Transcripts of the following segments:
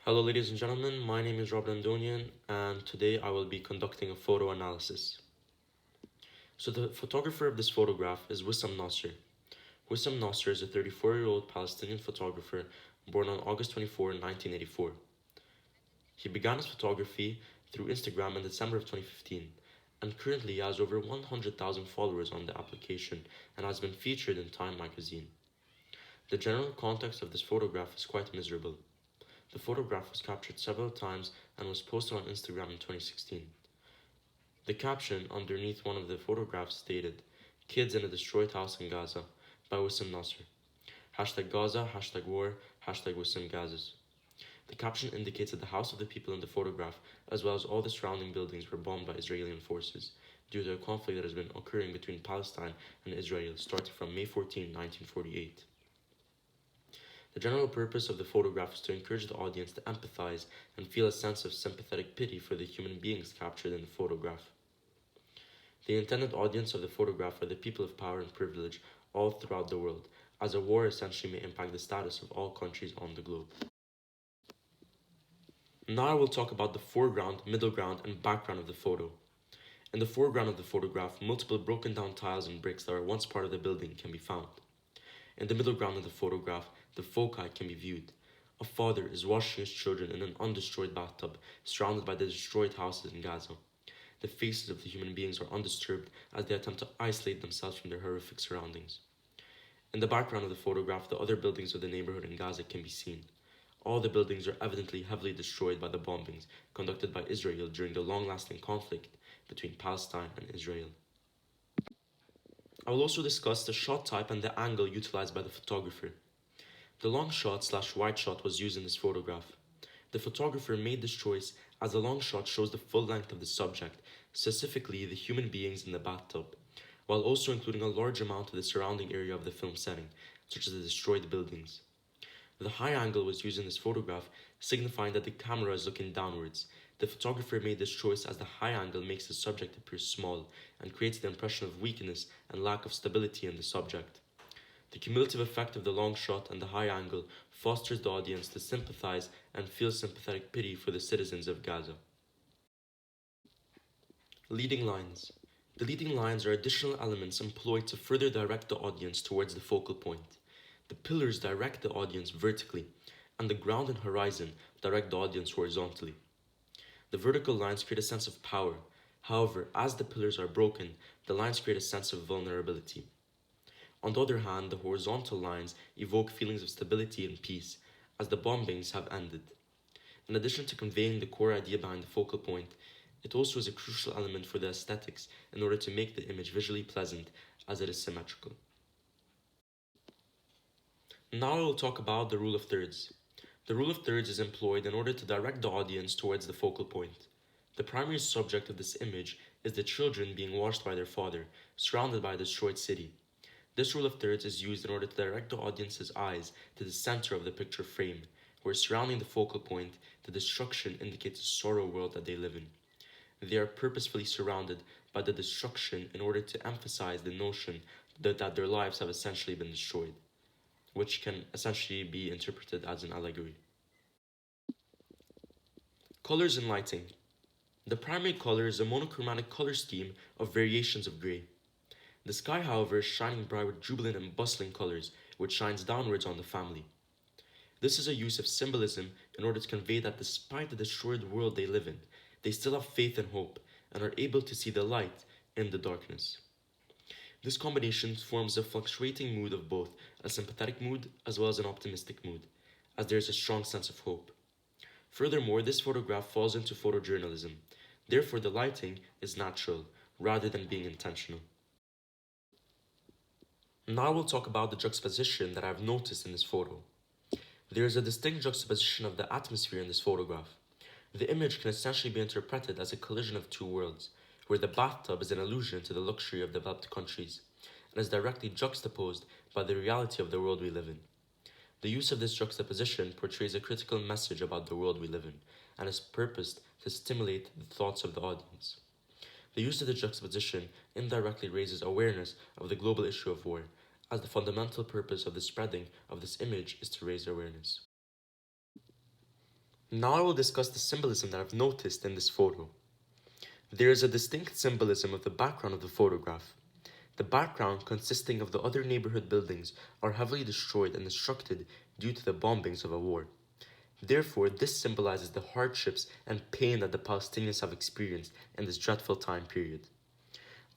Hello, ladies and gentlemen. My name is Andonian, and today I will be conducting a photo analysis. So, the photographer of this photograph is Wissam Nasser. Wissam Nasser is a 34-year-old Palestinian photographer born on August 24, 1984. He began his photography through Instagram in December of 2015 and currently has over 100,000 followers on the application and has been featured in Time magazine. The general context of this photograph is quite miserable. The photograph was captured several times and was posted on Instagram in 2016. The caption underneath one of the photographs stated, "Kids in a destroyed house in Gaza" by Wissam Nasser. Hashtag Gaza, hashtag war, hashtag Wissam Gazas. The caption indicates that the house of the people in the photograph, as well as all the surrounding buildings, were bombed by Israeli forces due to a conflict that has been occurring between Palestine and Israel starting from May 14, 1948. The general purpose of the photograph is to encourage the audience to empathize and feel a sense of sympathetic pity for the human beings captured in the photograph. The intended audience of the photograph are the people of power and privilege all throughout the world, as a war essentially may impact the status of all countries on the globe. Now I will talk about the foreground, middle ground, and background of the photo. In the foreground of the photograph, multiple broken down tiles and bricks that were once part of the building can be found. In the middle ground of the photograph, the foci can be viewed. A father is washing his children in an undestroyed bathtub, surrounded by the destroyed houses in Gaza. The faces of the human beings are undisturbed as they attempt to isolate themselves from their horrific surroundings. In the background of the photograph, the other buildings of the neighborhood in Gaza can be seen. All the buildings are evidently heavily destroyed by the bombings conducted by Israel during the long-lasting conflict between Palestine and Israel. I will also discuss the shot type and the angle utilized by the photographer. The long shot slash wide shot was used in this photograph. The photographer made this choice as the long shot shows the full length of the subject, specifically the human beings in the bathtub, while also including a large amount of the surrounding area of the film setting, such as the destroyed buildings. The high angle was used in this photograph, signifying that the camera is looking downwards. The photographer made this choice as the high angle makes the subject appear small and creates the impression of weakness and lack of stability in the subject. The cumulative effect of the long shot and the high angle fosters the audience to sympathize and feel sympathetic pity for the citizens of Gaza. Leading lines. The leading lines are additional elements employed to further direct the audience towards the focal point. The pillars direct the audience vertically, and the ground and horizon direct the audience horizontally. The vertical lines create a sense of power. However, as the pillars are broken, the lines create a sense of vulnerability. On the other hand, the horizontal lines evoke feelings of stability and peace, as the bombings have ended. In addition to conveying the core idea behind the focal point, it also is a crucial element for the aesthetics in order to make the image visually pleasant as it is symmetrical. Now I will talk about the rule of thirds. The rule of thirds is employed in order to direct the audience towards the focal point. The primary subject of this image is the children being watched by their father, surrounded by a destroyed city. This rule of thirds is used in order to direct the audience's eyes to the center of the picture frame, where surrounding the focal point, the destruction indicates the sorrow world that they live in. They are purposefully surrounded by the destruction in order to emphasize the notion that their lives have essentially been destroyed, which can essentially be interpreted as an allegory. Colors and lighting. The primary color is a monochromatic color scheme of variations of gray. The sky, however, is shining bright with jubilant and bustling colors, which shines downwards on the family. This is a use of symbolism in order to convey that despite the destroyed world they live in, they still have faith and hope and are able to see the light in the darkness. This combination forms a fluctuating mood of both a sympathetic mood as well as an optimistic mood, as there is a strong sense of hope. Furthermore, this photograph falls into photojournalism. Therefore, the lighting is natural rather than being intentional. Now we'll talk about the juxtaposition that I've noticed in this photo. There is a distinct juxtaposition of the atmosphere in this photograph. The image can essentially be interpreted as a collision of two worlds, where the bathtub is an allusion to the luxury of developed countries, and is directly juxtaposed by the reality of the world we live in. The use of this juxtaposition portrays a critical message about the world we live in, and is purposed to stimulate the thoughts of the audience. The use of the juxtaposition indirectly raises awareness of the global issue of war, as the fundamental purpose of the spreading of this image is to raise awareness. Now I will discuss the symbolism that I've noticed in this photo. There is a distinct symbolism of the background of the photograph. The background, consisting of the other neighborhood buildings, are heavily destroyed and destructed due to the bombings of a war. Therefore, this symbolizes the hardships and pain that the Palestinians have experienced in this dreadful time period.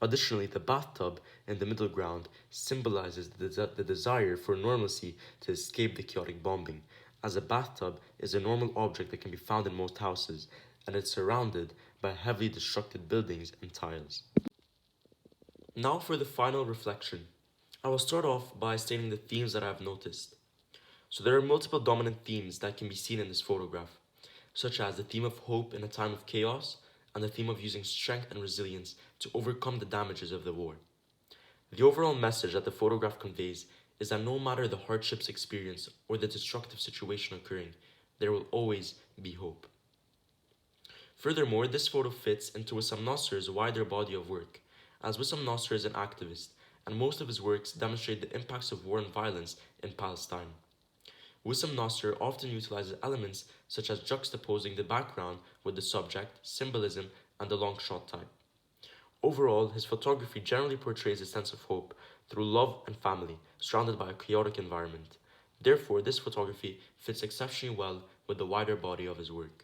Additionally, the bathtub in the middle ground symbolizes the desire for normalcy to escape the chaotic bombing, as a bathtub is a normal object that can be found in most houses, and it's surrounded by heavily destructed buildings and tiles. Now for the final reflection. I will start off by stating the themes that I have noticed. So there are multiple dominant themes that can be seen in this photograph, such as the theme of hope in a time of chaos and the theme of using strength and resilience to overcome the damages of the war. The overall message that the photograph conveys is that no matter the hardships experienced or the destructive situation occurring, there will always be hope. Furthermore, this photo fits into Wissam Nasser's wider body of work, as Wissam Nasser is an activist, and most of his works demonstrate the impacts of war and violence in Palestine. Wissam Nasser often utilizes elements such as juxtaposing the background with the subject, symbolism, and the long shot type. Overall, his photography generally portrays a sense of hope through love and family, surrounded by a chaotic environment. Therefore, this photography fits exceptionally well with the wider body of his work.